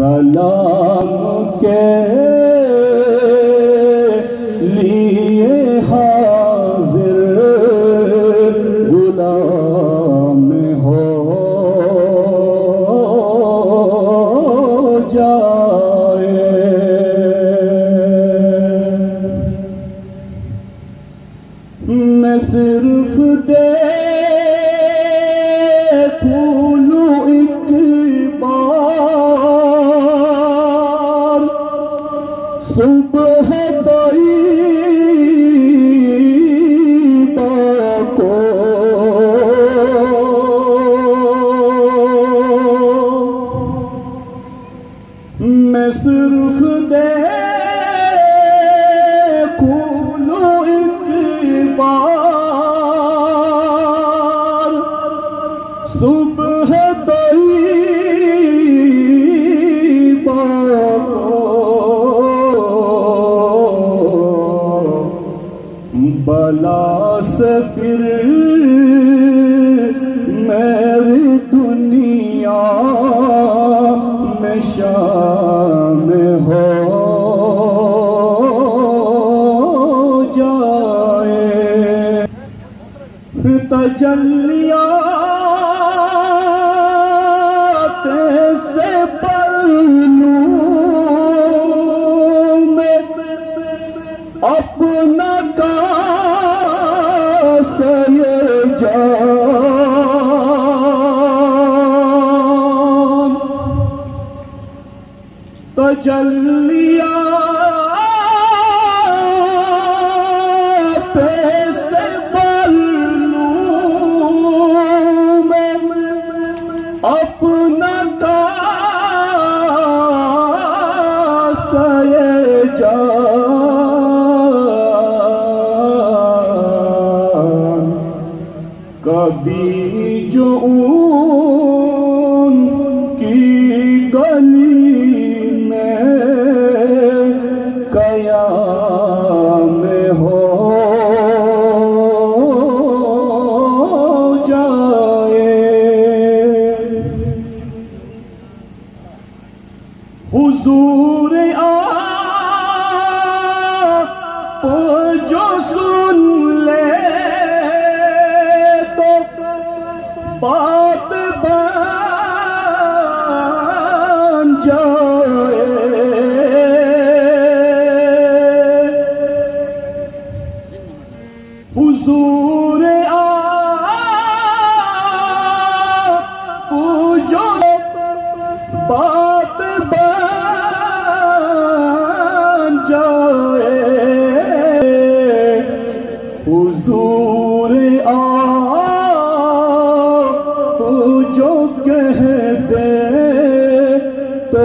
सलाम के लिए हाजिर गुलाम हो जाए। मैं सिर्फ देखूं एक बार सुबह तैयबा को, मैं सिर्फ देखूं एक बार सुबह तैयबा को, बला से फिर मेरी दुनिया में शामिल हो जाए। तजल्लियात से पर लूं मैं अपना कासे जान। तजल्लियात से पर लूं मैं अपना कासे जान। कभी जो उनकी गली में कयाम हो जाए। हुजूर आप जो सुन ले तो बात बन जाए। हुजूर आप जो बात बन जाए। हुजूर आप जो कह दे तो